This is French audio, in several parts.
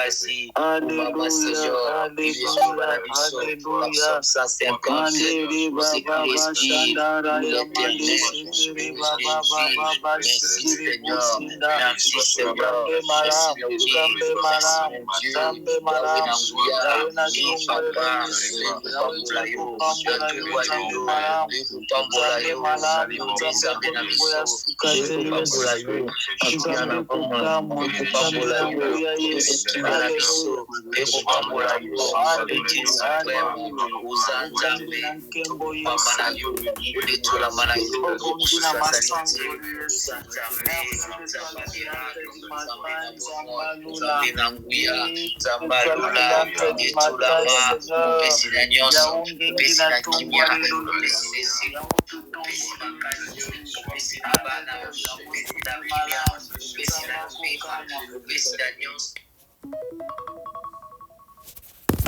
makasi mama Seigneur Jésus bana biso Psalm 150 Saint-Esprit l'Éternel merci Seigneur merci Seigneur merci mon Dieu merci mon Dieu Yahweh Nanguya Papa Pambola yo Pambola yo Nzambe na biso Pambola yo Akiana Pambola yo Sikimana biso Pambola yo Petit Suprême Uzanzambe Pamana yo Letola mana yo Usasanite Uzanzambe Nzambe Nanguya Zambalula Etulama Upesi na nyonso Upesi na kimia Upesi nesi Upesi makasi Upesi na bana Upesi na kimia Upesi na mpema Upesi na nyonso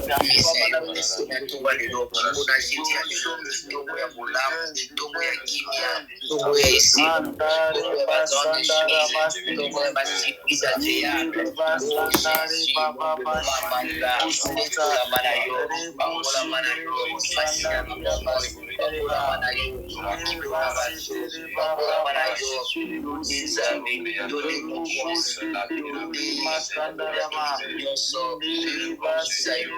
Tongo lelo Kimbo na jiti ya lelo Tongo ya mulamu Tongo ya kimia Tongo ya isi Tongo ya bazone shise Tongo ya masipiza jeya Tongo Jésus Mamanda Etola manayo Bangola manayo Masiya na momoy Bangola manayo Kibela bajo Bangola manayo Nizami Dole confiance Dole Nyonso Sayo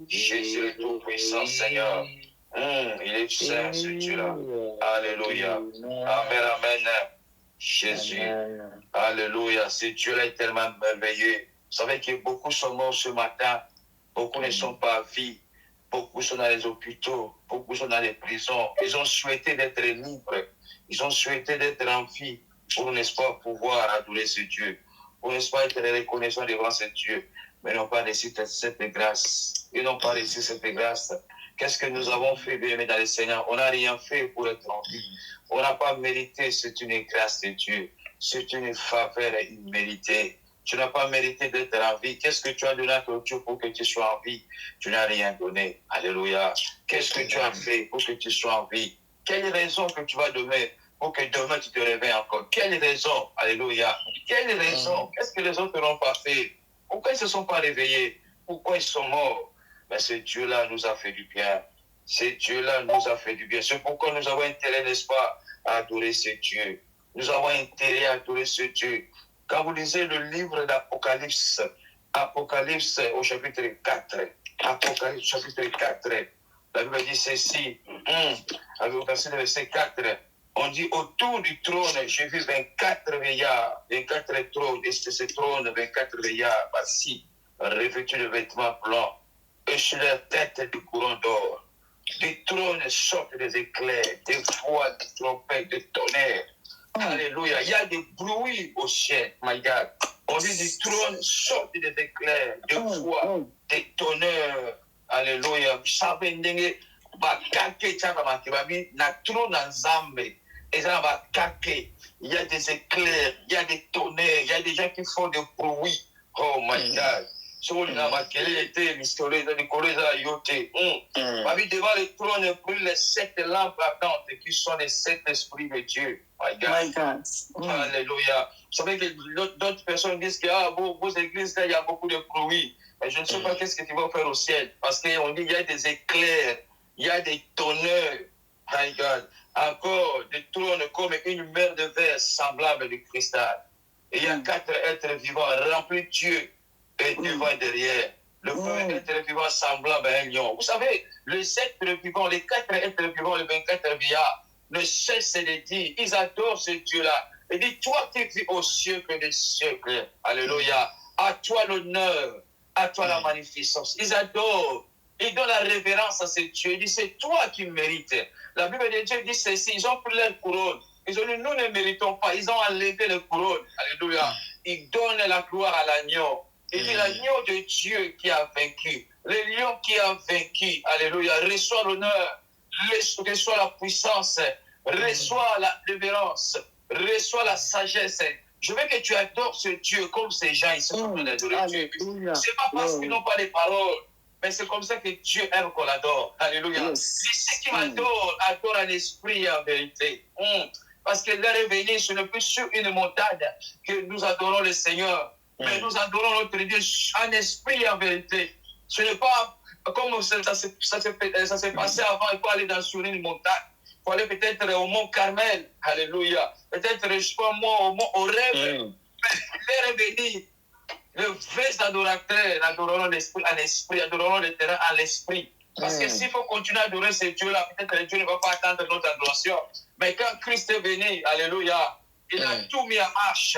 Jésus le Tout-Puissant, Seigneur. Il est saint, ce Dieu-là. Alléluia. Amen, amen. Jésus. Alléluia. Ce Dieu-là est tellement merveilleux. Vous savez que beaucoup sont morts ce matin. Beaucoup ne sont pas à vie. Beaucoup sont dans les hôpitaux. Beaucoup sont dans les prisons. Ils ont souhaité d'être libres. Ils ont souhaité d'être en vie. pour, n'est-ce pas, pouvoir adorer ce Dieu, pour, n'est-ce pas, être reconnaissant devant ce Dieu, mais n'ont pas reçu cette grâce. Ils n'ont pas reçu cette grâce. Qu'est-ce que nous avons fait, bien-aimés dans le Seigneur? On n'a rien fait pour être en vie. On n'a pas mérité, c'est une grâce de Dieu. C'est une faveur imméritée. Tu n'as pas mérité d'être en vie. Qu'est-ce que tu as donné à ton Dieu pour que tu sois en vie? Tu n'as rien donné. Alléluia. Qu'est-ce que tu as fait pour que tu sois en vie? Quelle raison que tu vas donner pour que demain tu te réveilles encore? Quelle raison? Alléluia. Quelle raison? Qu'est-ce que les autres n'ont pas fait? Pourquoi ils ne se sont pas réveillés? Pourquoi ils sont morts? Mais ce Dieu-là nous a fait du bien. Ce Dieu-là nous a fait du bien. C'est pourquoi nous avons intérêt, n'est-ce pas, à adorer ce Dieu. Nous avons intérêt à adorer ce Dieu. Quand vous lisez le livre d'Apocalypse, Apocalypse au chapitre 4, Apocalypse chapitre 4, la Bible dit ceci, avec le verset 4, on dit autour du trône, j'ai vu 24 veillards, 24 trônes, et c'est ce trône, 24 veillards assis, revêtus de vêtements blancs, et sur leur tête des couronnes d'or. Des trônes sortent des éclairs, des voix, des trompettes, des tonnerres. Alléluia. Il y a des bruits au ciel, my God. On dit des trônes sortent des éclairs, des voix, des tonnerres. Alléluia. Vous savez, il y a des éclairs, il y a des tonnerres, il y a des gens qui font des bruits. Oh my God. Devant le trône brûlent les 7 lampes ardentes qui sont les 7 esprits de Dieu. My God. Alléluia. Vous savez que d'autres personnes disent que vos églises, il y a beaucoup de bruit. Mais je ne sais pas qu'est-ce que tu vas faire au ciel. Parce qu'on dit qu'il y a des éclairs, il y a des tonnerres. My God. Encore des trônes comme une mer de verre semblable de cristal. Et il y a 4 êtres vivants remplis de Dieu. Et devant et derrière, le premier être vivant semblable à un lion. Vous savez, les êtres vivants, les 4 êtres vivants, les 24 veillards, ne cessent de dire, ils adorent ce Dieu-là. Il dit, toi qui vis au siècle des siècles, alléluia, à toi l'honneur, à toi la magnificence. Ils adorent, ils donnent la révérence à ce Dieu. Il dit, c'est toi qui mérites. La Bible de Dieu dit ceci, ils ont pris leur couronne. Ils ont dit, nous ne méritons pas. Ils ont enlevé les couronnes. Alléluia. Ils donnent la gloire à l'agneau. Il dit l'agneau de Dieu qui a vaincu, le lion qui a vaincu, alléluia, reçoit l'honneur, reçoit la puissance, reçoit la révérence, reçoit la sagesse. Je veux que tu adores ce Dieu comme ces gens, ils sont en train d'adorer Dieu. Ce n'est pas parce qu'ils n'ont pas les paroles, mais c'est comme ça que Dieu aime qu'on l'adore. Alléluia. Et ceux qui m'adorent, adorent en esprit et en vérité. Parce que l'heure est venue, ce n'est plus sur une montagne que nous adorons le Seigneur. Mais nous adorons notre Dieu en esprit et en vérité. Ce n'est pas comme ça s'est passé avant. Il faut aller sur une montagne. Il faut aller peut-être au mont Carmel. Alléluia. Peut-être, je sais pas moi, au rêve. Mais l'heure est venue. Les vrais adorateurs adoreront l'esprit en esprit, adoreront le terrain en l'esprit. Parce que s'il faut continuer à adorer ce Dieu-là, peut-être Dieu ne va pas attendre notre adoration. Mais quand Christ est venu, alléluia, il a tout mis en marche.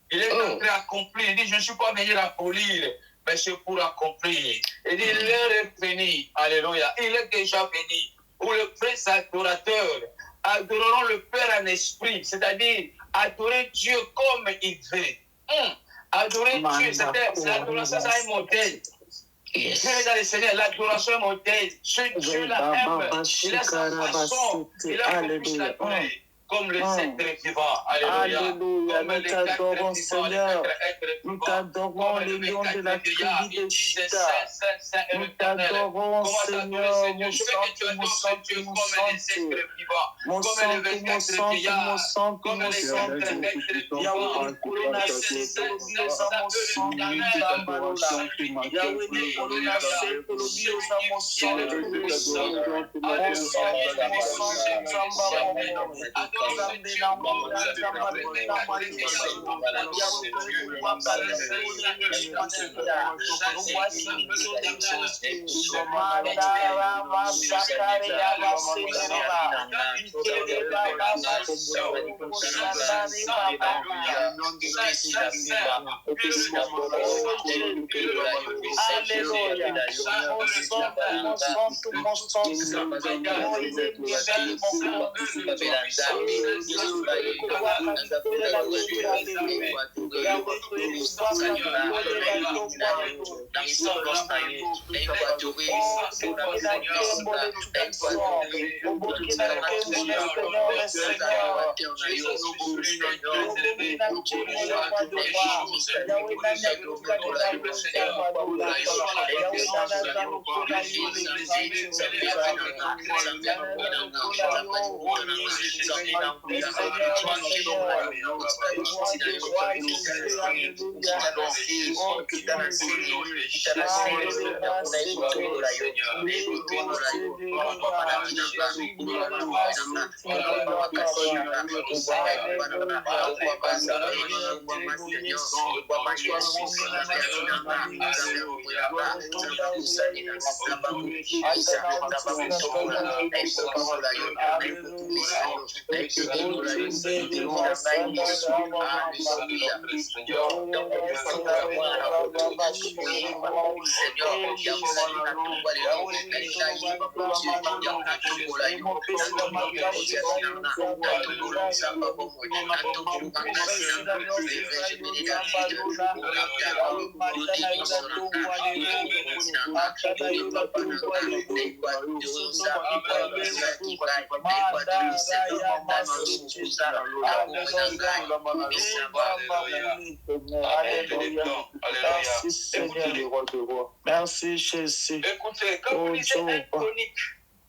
Il est en train d'accomplir. Il dit, je ne suis pas venu abolir, mais c'est pour accomplir. Il dit, l'heure est venue. Alléluia. Il est déjà venu. Où les vrais adorateurs adoreront le Père en esprit, c'est-à-dire adorer Dieu comme il veut. Adorer Dieu, c'est l'adoration, c'est un modèle. Dieu est dans le Seigneur, l'adoration est un modèle. Ce Dieu-là aime. Il a sa façon. Il a compris l'adorer. Comme les êtres vivants. Alléluia. Alléluia. Nous t'adorons, Seigneur. Nous t'adorons, le lion de la tribu de Juda. Nous t'adorons, Seigneur. Mon sang, mon sang, mon sang, mon sang, mon sang, mon sang, Yahweh, Corona, Colobiosa, mon sang, Tambarola. Yahweh, Corona, Colobiosa, mon sang, mon sang, Merci Jésus. Écoutez, quand vous lisez un chronique,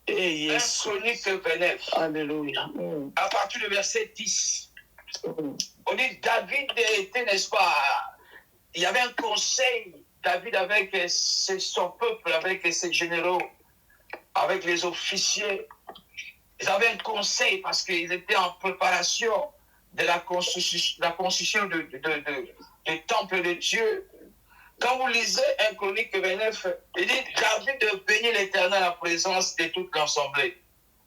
un chronique 29, Alléluia. À partir du verset 10, on dit David était, n'est-ce pas, il y avait un conseil, David avec son peuple, avec ses généraux, avec les officiers. Ils avaient un conseil parce qu'ils étaient en préparation de la construction du temple de Dieu. Quand vous lisez un chronique 29, il dit David bénit l'Éternel en présence de toute l'assemblée.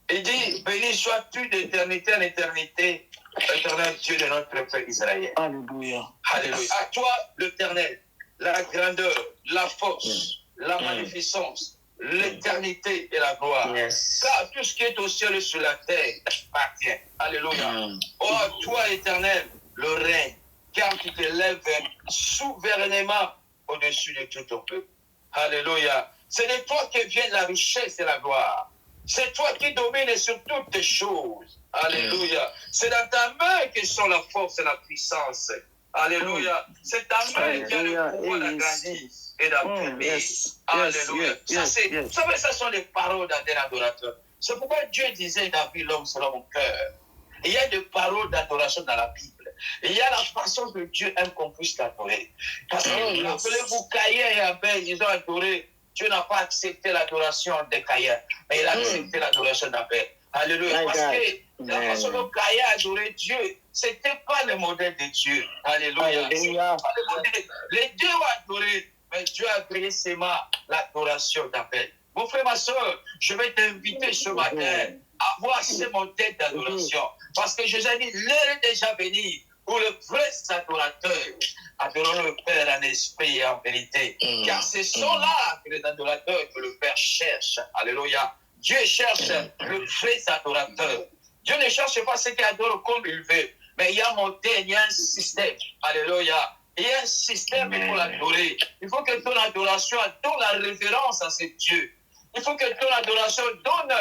Il dit béni sois-tu d'éternité en éternité, l'Éternel Dieu de notre peuple Israël. Alléluia. Alléluia. À toi, l'Éternel, la grandeur, la force, la magnificence, l'éternité et la gloire. Car tout ce qui est au ciel et sur la terre appartient. Alléluia. Oh, à toi, Éternel, le règne, car tu te lèves souverainement au-dessus de tout ton peuple. Alléluia. C'est de toi que vient la richesse et la gloire. C'est toi qui domines sur toutes les choses. Alléluia. C'est dans ta main que sont la force et la puissance. Alléluia. C'est ta main qui a le pouvoir d'agrandir et d'affermir. Alléluia. Vous savez, ça sont les paroles d'un adorateur. C'est pourquoi Dieu disait David, l'homme selon mon cœur. Il y a des paroles d'adoration dans la Bible. Il y a la façon que Dieu aime qu'on puisse l'adorer. Parce que, rappelez-vous, Caïn et Abel, ils ont adoré. Dieu n'a pas accepté l'adoration de Caïn, mais il a accepté l'adoration d'Abel. Alléluia. Parce que la façon dont Caïn a adoré Dieu, ce n'était pas le modèle de Dieu. Alléluia. Les deux ont adoré, mais Dieu a créé seulement l'adoration d'Abel. Mon frère, ma soeur, je vais t'inviter ce matin à voir ce modèle d'adoration. Parce que Jésus a dit, l'heure est déjà venue pour le vrai adorateur adorons le Père en esprit et en vérité. Car ce sont là que les adorateurs que le Père cherche. Alléluia. Dieu cherche le vrai adorateur. Dieu ne cherche pas ceux qui adorent comme il veut. Mais il y a un modèle, il y a un système. Alléluia. Il y a un système pour l'adorer. Il faut que ton adoration donne la révérence à ce Dieu. Il faut que ton adoration donne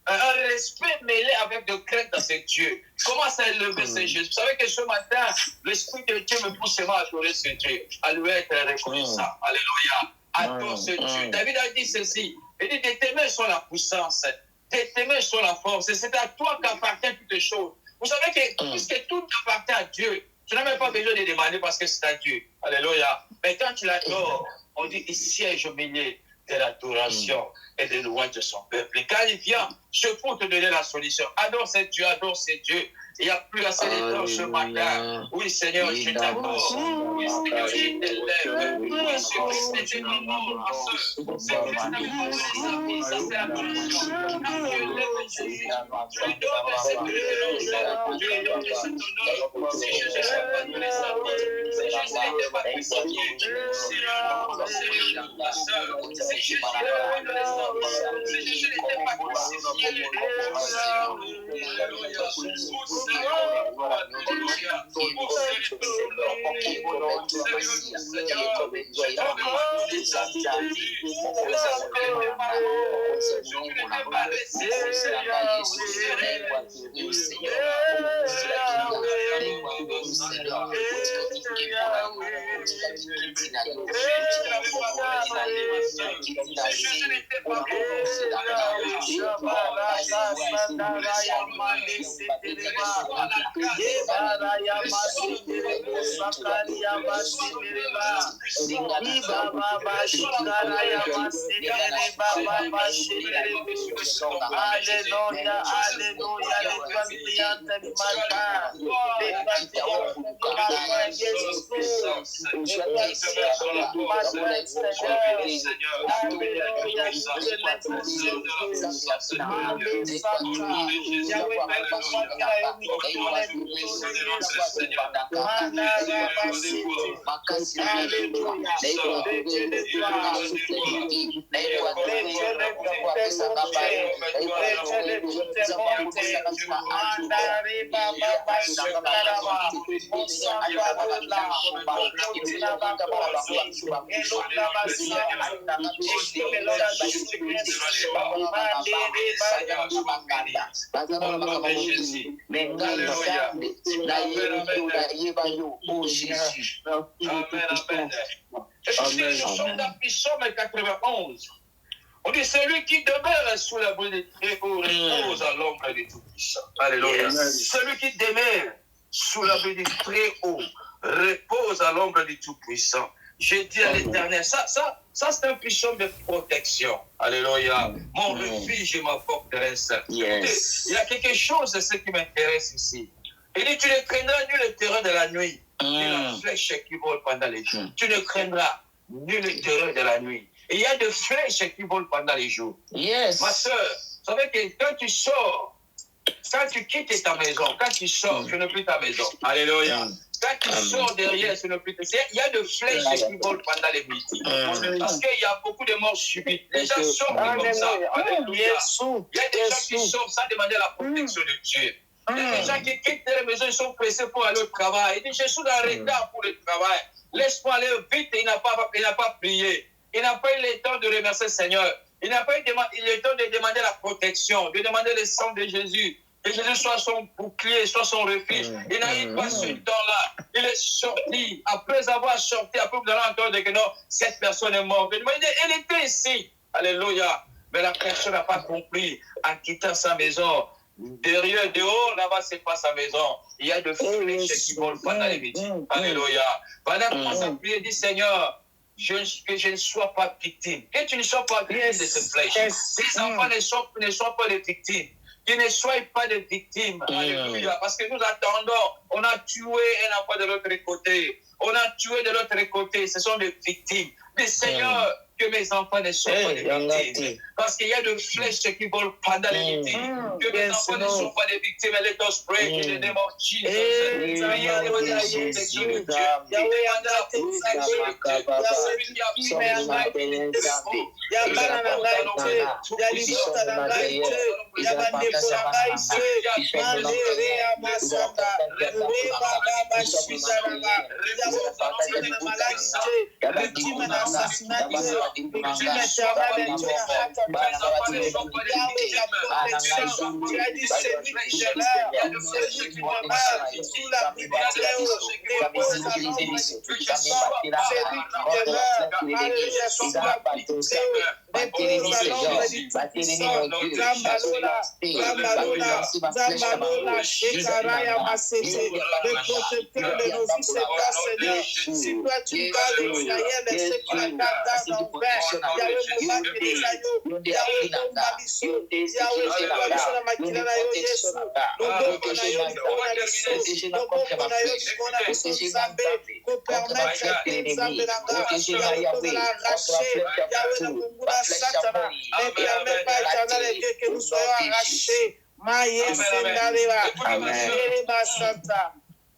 un respect mêlé avec de crainte à ce Dieu. Commence à élever ce Jésus. Vous savez que ce matin, l'Esprit de Dieu me pousse à adorer ce Dieu, à lui être reconnaissant. Alléluia. Adore ce Dieu. David a dit ceci. Il dit, de tes mains sont la puissance, de tes mains sont la force. Et c'est à toi qu'appartiennent toutes les choses. Vous savez que puisque tout appartient à Dieu, tu n'as même pas besoin de demander parce que c'est à Dieu. Alléluia. Mais quand tu l'adores, on dit, il siège au milieu de l'adoration et de louange de son peuple. Et quand il vient, c'est pour te donner la solution. Adore ce Dieu, adore ce Dieu. Il n'y a plus assez de temps ce matin. Oui, Seigneur, je t'adore. Oui, Seigneur, je t'élève. Oui, Jésus, Christ est mon nom. C'est Christ avec mon amis. Ça, c'est l'adoration. Quand Dieu lève Jésus, je lui donne cette louange. Je lui donne cet honneur. Si Jésus n'a pas donné sa vie, si Jésus n'était pas prisonnier, si Jésus n'était pas crucifié, Psaume 91. On dit celui qui demeure sous l'abri des Très-Hauts repose à l'ombre des Tout-Puissants. Alléluia. Celui qui demeure sous l'abri des Très-Hauts repose à l'ombre des Tout-Puissants. J'ai dit à l'Éternel, ça c'est un psaume de protection. Alléluia. Mon refuge et ma forteresse. Yes. Il y a quelque chose de ce qui m'intéresse ici. Il dit, tu ne craindras ni le terreur de la nuit, ni la flèche qui vole pendant les jours. Tu ne craindras ni le terreur de la nuit. Et il y a des flèches qui volent pendant les jours. Yes. Ma soeur, vous savez que quand tu sors, quand tu quittes ta maison, quand tu sors, ce n'est plus ta maison. Alléluia. Quand tu sors derrière, ce n'est plus ta maison. Il y a des flèches qui volent pendant les midi. Parce qu'il y a beaucoup de morts subites. Les gens sortent comme ça. Alléluia. Il y a des gens qui sortent sans demander la protection de Dieu. Il y a des gens qui quittent les maisons, ils sont pressés pour aller au travail. Ils disent, je suis en retard pour le travail. Laisse-moi aller vite. Il n'a pas prié. Il n'a pas eu le temps de remercier le Seigneur. Il n'a pas eu le temps de demander la protection, de demander le sang de Jésus. Que Jésus soit son bouclier, soit son refuge. Il n'a eu pas ce temps-là. Il est sorti. Après avoir sorti, après vous allez entendre que non, cette personne est morte. Elle était ici. Alléluia. Mais la personne n'a pas compris en quittant sa maison. Derrière, dehors, là-bas, c'est pas sa maison. Il y a de flèches qui volent pendant les midi. Alléluia. Pendant qu'on s'est prié, dit Seigneur, que je ne sois pas victime. Que tu ne sois pas victime de ces flèches. Tes enfants ne soient pas des victimes. Que ne soient pas des victimes. Alléluia. Parce que nous attendons. On a tué un enfant de l'autre côté. On a tué de l'autre côté. Ce sont des victimes. Mais Seigneur, que mes enfants ne soient pas des victimes. Parce qu'il y a des flèches qui volent pendant les victimes. Que mes enfants ne soient pas des victimes. Let us pray in the name of Jesus.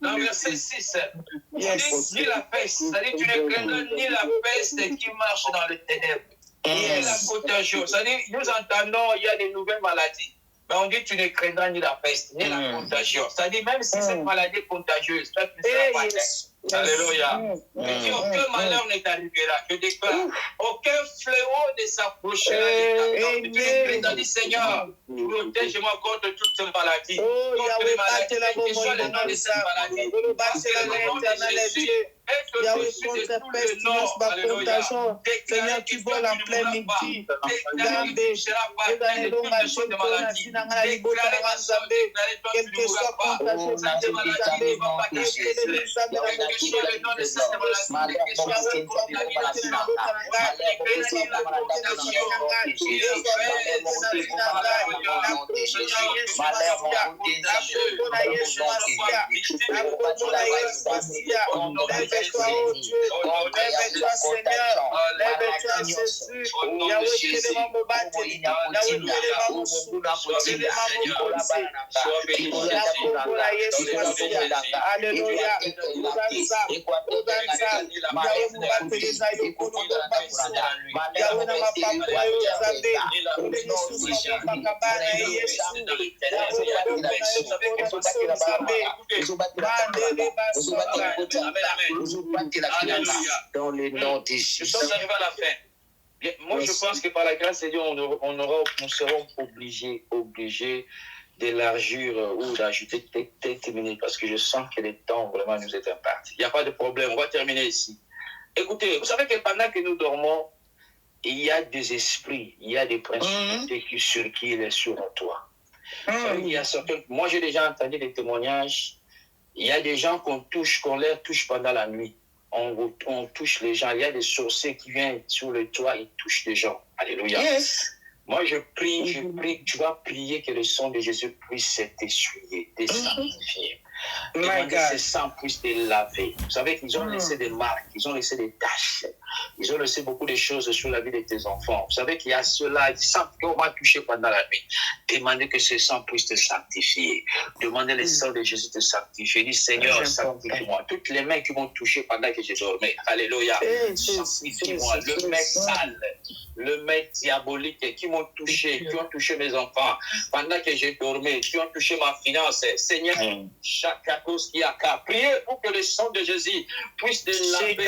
dans verset 6, ni la peste, c'est-à-dire tu ne craindras ni la peste qui marche dans les ténèbres, ni la contagion. C'est-à-dire, nous entendons, il y a des nouvelles maladies. Mais on dit tu ne craindras ni la peste, ni la contagion. C'est-à-dire, même si cette maladie est contagieuse, toi, tu ne seras pas atteint. Alléluia. Je dis, aucun malheur ne t'arrivera. Je déclare, aucun fléau ne s'approchera de ta tente. Tu ne crains, dis Seigneur, protège-moi contre toutes ces maladies. Contre les maladies, que soit le nom de cette maladie. Parce que le nom de Jésus est au-dessus de tout le nom. Alléluia. Seigneur, tu voles en plein midi. Déclare que tu seras pas atteint de toutes les choses de maladie. Déclarez ma soeur, déclarez toi, tu ne mourras pas. Cette maladie ne va pas t'arrêter. Que soit le nom de cette maladie, que soit la contamination, dans le nom de Jésus. Nous sommes arrivés à la fin. Bien, moi, je pense que par la grâce de Dieu, nous serons obligés d'élargir ou d'ajouter quelques minutes parce que je sens que le temps vraiment nous est imparti. Il n'y a pas de problème, on va terminer ici. Écoutez, vous savez que pendant que nous dormons, il y a des esprits, il y a des principes qui circulent sur toi. Vous savez, il y a certains... Moi, j'ai déjà entendu des témoignages. Il y a des gens qu'on leur touche pendant la nuit. On touche les gens. Il y a des sorciers qui viennent sur le toit et touchent les gens. Alléluia. Yes. Moi, je prie, tu vas prier que le sang de Jésus puisse t'essuyer, te sanctifier. Que ce sang puisse te laver. Vous savez qu'ils ont laissé des marques, ils ont laissé des taches, ils ont laissé beaucoup de choses sur la vie de tes enfants. Vous savez qu'il y a ceux-là, ils sentent qu'on va toucher pendant la nuit. Demandez que ce sang puisse te sanctifier. Demandez le sang de Jésus de te sanctifier. Dis Seigneur, sanctifie-moi. Toutes les mains qui m'ont touché pendant que je dormais. Alléluia. Sanctifie-moi. Le main sale, le main diabolique qui m'ont touché, qui ont touché mes enfants pendant que je dormais, qui ont touché ma finance. Seigneur, chaque chose qui a qu'à prier pour que le sang de Jésus puisse te laver.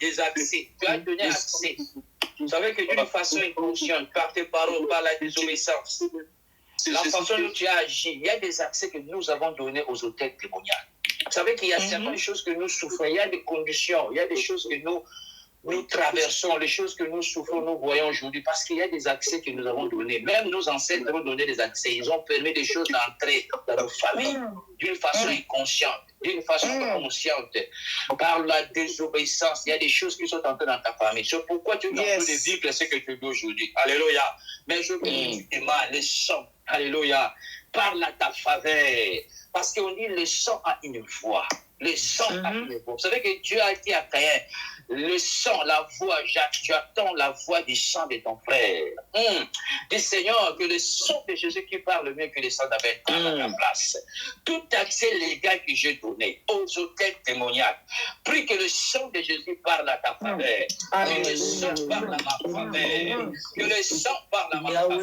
Des accès, tu as donné accès. Vous savez que d'une façon inconsciente, par tes paroles, par la désobéissance, la façon dont tu as agi, il y a des accès que nous avons donnés aux hôtels témoignages. Vous savez qu'il y a certaines choses que nous souffrons, il y a des conditions, il y a des choses que nous traversons, les choses que nous souffrons, nous voyons aujourd'hui, parce qu'il y a des accès que nous avons donnés. Même nos ancêtres ont donné des accès. Ils ont permis des choses d'entrer dans nos familles d'une façon inconsciente, d'une façon consciente. Par la désobéissance, il y a des choses qui sont entrées dans ta famille. C'est pourquoi tu es en train de vivre ce que tu vis aujourd'hui. Alléluia. Mais je veux que tu demandes le sang. Alléluia. Parle à ta faveur. Parce qu'on dit le sang a une voix. Le sang a une voix. Vous savez que Dieu a dit à Caïn, le sang, la voix, j'attends la voix du sang de ton frère. Dis Seigneur, que le sang de Jésus qui parle mieux que le sang d'Abel parle à ta place. Tout accès légal que j'ai donné aux hôtels témoignages, prie que le sang de Jésus parle à ta faveur. Que le sang parle à ma faveur. Que le sang parle à ma faveur.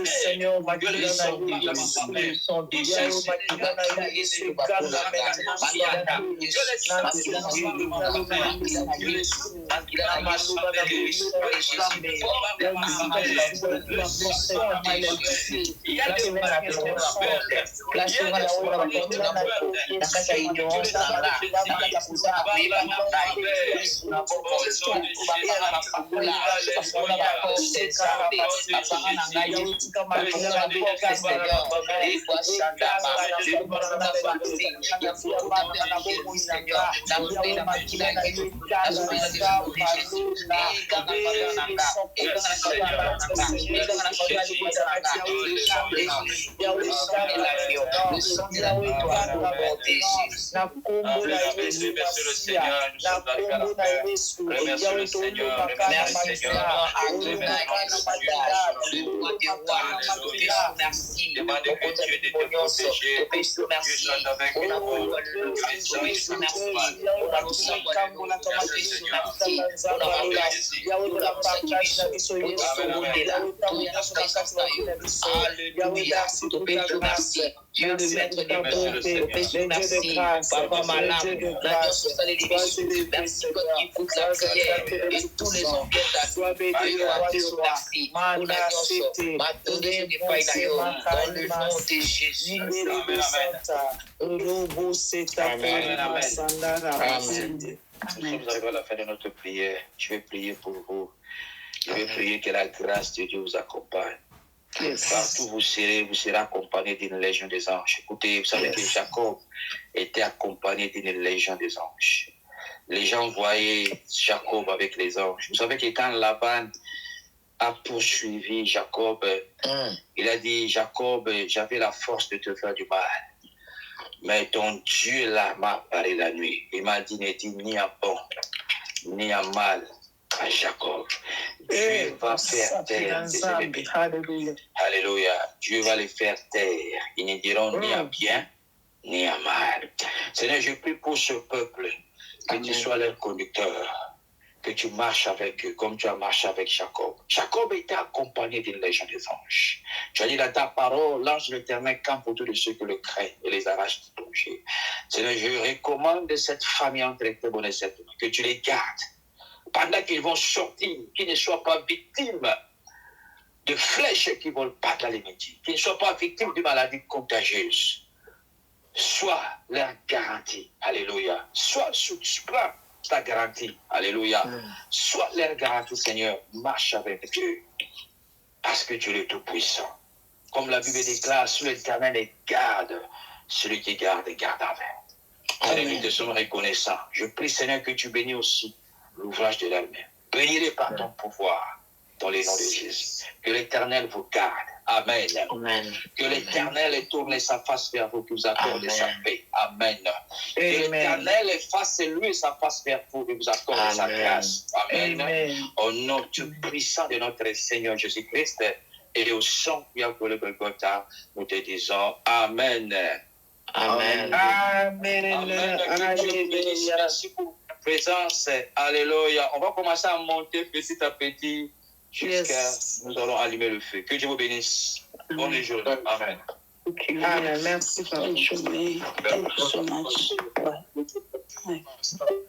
Que le sang parle à ma faveur. Que le Dieu le maître des bontés, merci, Papa Malam, la société merci pour toute la prière et tous les envieux merci, dans le nom de Jésus. Amen. Nous sommes arrivés à la fin de notre prière. Je vais prier pour vous. Je vais prier que la grâce de Dieu vous accompagne. Partout où vous serez accompagné d'une légion des anges. Écoutez, vous savez que Jacob était accompagné d'une légion des anges. Les gens voyaient Jacob avec les anges. Vous savez que quand Laban a poursuivi Jacob, il a dit, Jacob, j'avais la force de te faire du mal. Mais ton Dieu là m'a parlé la nuit. Il m'a dit, ne dis ni à bon, ni à mal à Jacob. Dieu va faire taire tes ennemis. Alléluia. Dieu va les faire taire. Ils ne diront ni à bien, ni à mal. Seigneur, je prie pour ce peuple, que tu sois leur conducteur, que tu marches avec eux comme tu as marché avec Jacob. Jacob était accompagné d'une légion des anges. Tu as dit dans ta parole, l'ange de l'Éternel campe autour de ceux qui le craignent et les arrache du danger. Seigneur, je recommande cette famille entre tes bonnes et cette que tu les gardes. Pendant qu'ils vont sortir, qu'ils ne soient pas victimes de flèches qui volent pas dans les métiers, qu'ils ne soient pas victimes de maladies contagieuses. Sois leur garantie. Alléluia. Sois sous ta garantie. Alléluia. Sois leur garantie, Seigneur. Marche avec Dieu. Parce que Dieu est tout-puissant. Comme la Bible déclare, sur l'Éternel et garde celui qui garde et garde avec. Seigneur, nous te sommes reconnaissants. Je prie, Seigneur, que tu bénis aussi l'ouvrage de la main. Bénis-les par ton pouvoir, dans les noms de Jésus. Que l'Éternel vous garde. Amen. Amen. Que l'Éternel tourne sa face vers vous, que vous accorde sa paix. Amen. Que l'Éternel fasse lui sa face vers vous, et vous accorde sa grâce. Amen. Au nom tout puissant de notre Seigneur Jésus-Christ et au sang qui a coulé le Golgotha, nous te disons Amen. Amen. Amen. Merci pour la présence. Alléluia. On va commencer à monter petit à petit jusqu'à nous allons allumer le feu. Que Dieu vous bénisse. Bonne journée. Amen. Amen. Merci, Papa. Thank you so much. Bye.